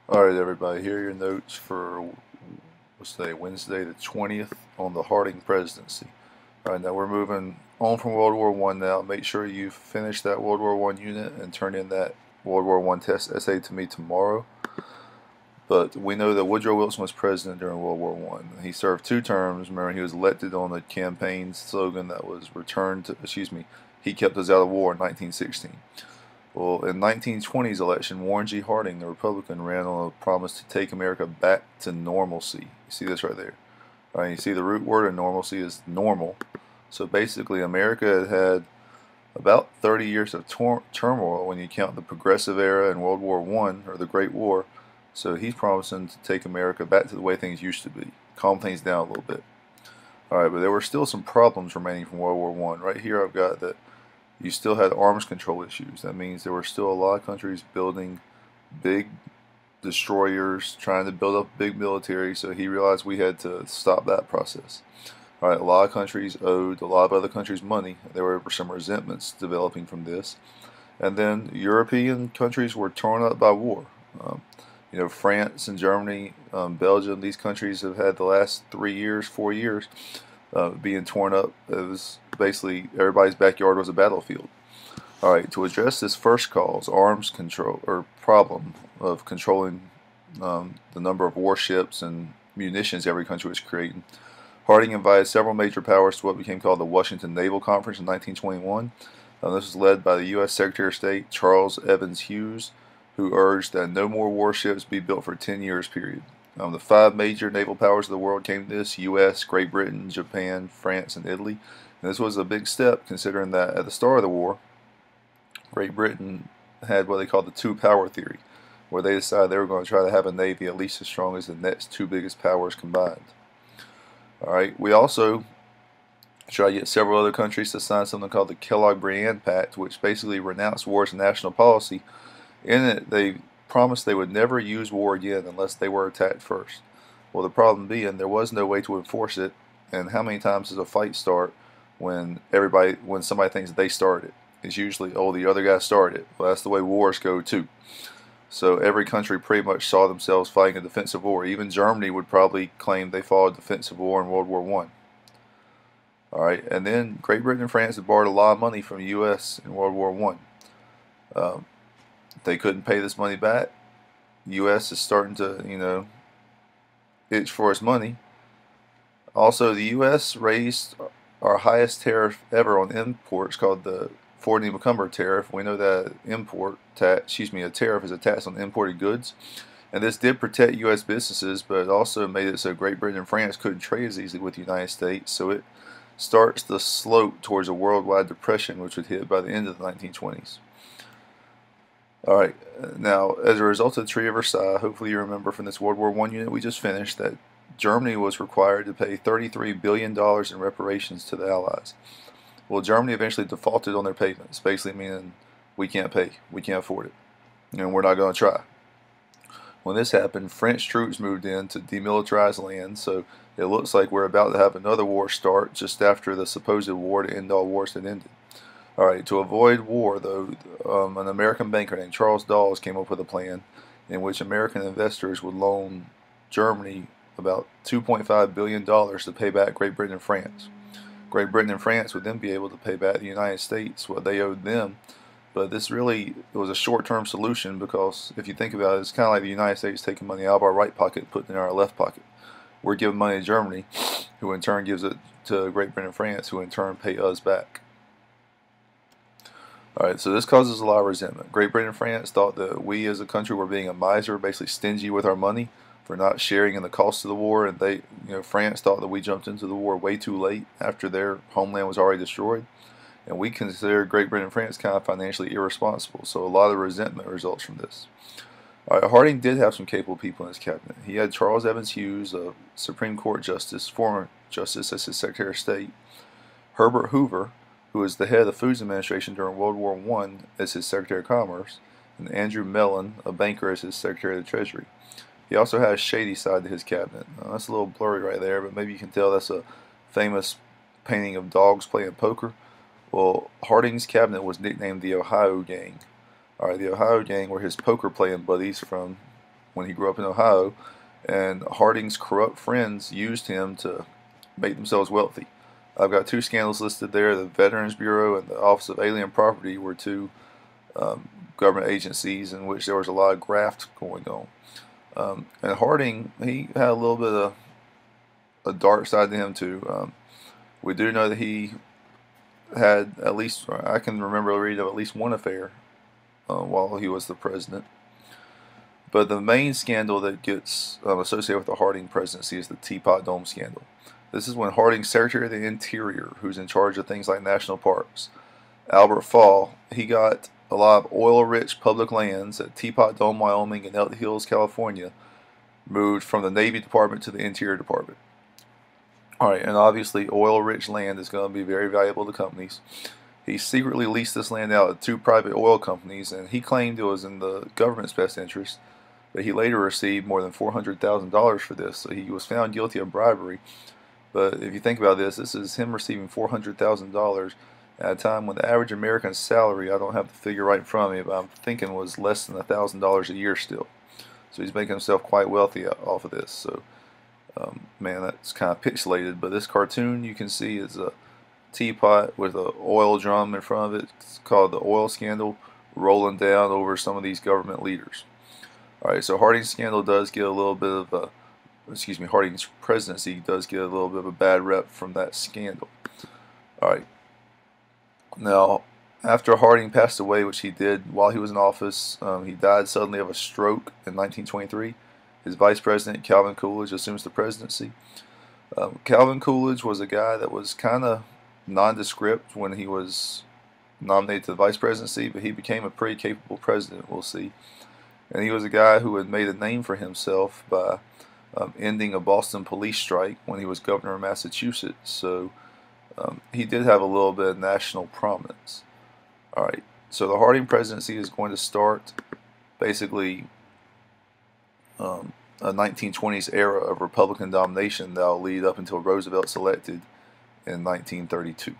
Alright everybody, here are your notes for, what's today, Wednesday the 20th on the Harding Presidency. Alright, now we're moving on from World War One now. Make sure you finish that World War One unit and turn in that World War One test essay to me tomorrow. But we know that Woodrow Wilson was president during World War One. He served 2 terms. Remember, he was elected on the campaign slogan that was he kept us out of war in 1916. Well, in 1920's election, Warren G. Harding, the Republican, ran on a promise to take America back to normalcy. You see this right there. All right, you see the root word of normalcy is normal. So basically, America had had about 30 years of turmoil when you count the Progressive Era and World War One, or the Great War. So he's promising to take America back to the way things used to be, calm things down a little bit. All right, but there were still some problems remaining from World War One. Right here, I've got that you still had arms control issues. That means there were still a lot of countries building big destroyers, trying to build up a big military, so he realized we had to stop that process. All right, a lot of countries owed a lot of other countries money. There were some resentments developing from this. And then European countries were torn up by war. France and Germany, Belgium, these countries have had the last 3 years, 4 years being torn up. It was basically everybody's backyard was a battlefield. All right, to address this first cause, arms control or problem of controlling the number of warships and munitions every country was creating, Harding invited several major powers to what became called the Washington Naval Conference in 1921. This was led by the U.S. Secretary of State Charles Evans Hughes, who urged that no more warships be built for 10 years period. The 5 major naval powers of the world came to this: U.S., Great Britain, Japan, France, and Italy. And this was a big step considering that at the start of the war, Great Britain had what they called the two-power theory, where they decided they were going to try to have a navy at least as strong as the next 2 biggest powers combined. Alright, we also tried to get several other countries to sign something called the Kellogg-Briand Pact, which basically renounced war as a national policy. In it, they promised they would never use war again unless they were attacked first. Well, the problem being there was no way to enforce it, and how many times does a fight start when somebody thinks they started it? It's usually, oh, the other guy started it. Well, that's the way wars go too. So every country pretty much saw themselves fighting a defensive war. Even Germany would probably claim they fought a defensive war in World War One. All right, and then Great Britain and France had borrowed a lot of money from the U.S. in World War One. They couldn't pay this money back. The U.S. is starting to, itch for its money. Also, the U.S. raised our highest tariff ever on imports, called the Ford and Encumber tariff. We know that a tariff is a tax on imported goods, and this did protect U.S. businesses, but it also made it so Great Britain and France couldn't trade as easily with the United States. So it starts the slope towards a worldwide depression, which would hit by the end of the 1920s. All right, now as a result of the Treaty of Versailles, hopefully you remember from this World War One unit we just finished that Germany was required to pay $33 billion in reparations to the Allies. Well, Germany eventually defaulted on their payments, basically meaning we can't pay, we can't afford it, and we're not going to try. When this happened, French troops moved in to demilitarize land, so it looks like we're about to have another war start just after the supposed war to end all wars had ended. Alright, to avoid war, though, an American banker named Charles Dawes came up with a plan in which American investors would loan Germany about $2.5 billion to pay back Great Britain and France. Great Britain and France would then be able to pay back the United States what they owed them. But this really was a short-term solution, because if you think about it, it's kind of like the United States taking money out of our right pocket and putting it in our left pocket. We're giving money to Germany, who in turn gives it to Great Britain and France, who in turn pay us back. Alright, so this causes a lot of resentment. Great Britain and France thought that we as a country were being a miser, basically stingy with our money for not sharing in the cost of the war, and France thought that we jumped into the war way too late after their homeland was already destroyed. And we considered Great Britain and France kind of financially irresponsible, so a lot of resentment results from this. Alright, Harding did have some capable people in his cabinet. He had Charles Evans Hughes, a Supreme Court justice, former justice, as his Secretary of State, Herbert Hoover, who was the head of the Foods Administration during World War I, as his Secretary of Commerce, and Andrew Mellon, a banker, as his Secretary of the Treasury. He also had a shady side to his cabinet. That's a little blurry right there, but maybe you can tell that's a famous painting of dogs playing poker. Well, Harding's cabinet was nicknamed the Ohio Gang. Alright, the Ohio Gang were his poker playing buddies from when he grew up in Ohio, and Harding's corrupt friends used him to make themselves wealthy. I've got two scandals listed there. The Veterans Bureau and the Office of Alien Property were two government agencies in which there was a lot of graft going on. And Harding, he had a little bit of a dark side to him too. We do know that he had at least, I can remember reading of at least one affair while he was the president. But the main scandal that gets associated with the Harding presidency is the Teapot Dome scandal. This is when Harding's Secretary of the Interior, who's in charge of things like national parks, Albert Fall, he got a lot of oil-rich public lands at Teapot Dome, Wyoming, and Elk Hills, California, moved from the Navy Department to the Interior Department. Alright, and obviously oil-rich land is going to be very valuable to companies. He secretly leased this land out to two private oil companies, and he claimed it was in the government's best interest, but he later received more than $400,000 for this, so he was found guilty of bribery. But if you think about this, this is him receiving $400,000 at a time when the average American salary, I don't have the figure right in front of me, but I'm thinking was less than $1,000 a year still. So he's making himself quite wealthy off of this. So, man, that's kind of pixelated. But this cartoon you can see is a teapot with an oil drum in front of it. It's called the oil scandal, rolling down over some of these government leaders. Alright, so Harding's scandal does get a little bit of a, Harding's presidency does get a little bit of a bad rep from that scandal. Alright. Now, after Harding passed away, which he did while he was in office, he died suddenly of a stroke in 1923. His vice president, Calvin Coolidge, assumes the presidency. Calvin Coolidge was a guy that was kind of nondescript when he was nominated to the vice presidency, but he became a pretty capable president, we'll see. And he was a guy who had made a name for himself by ending a Boston police strike when he was governor of Massachusetts. So he did have a little bit of national prominence. Alright, so the Harding presidency is going to start basically a 1920s era of Republican domination that will lead up until Roosevelt's elected in 1932.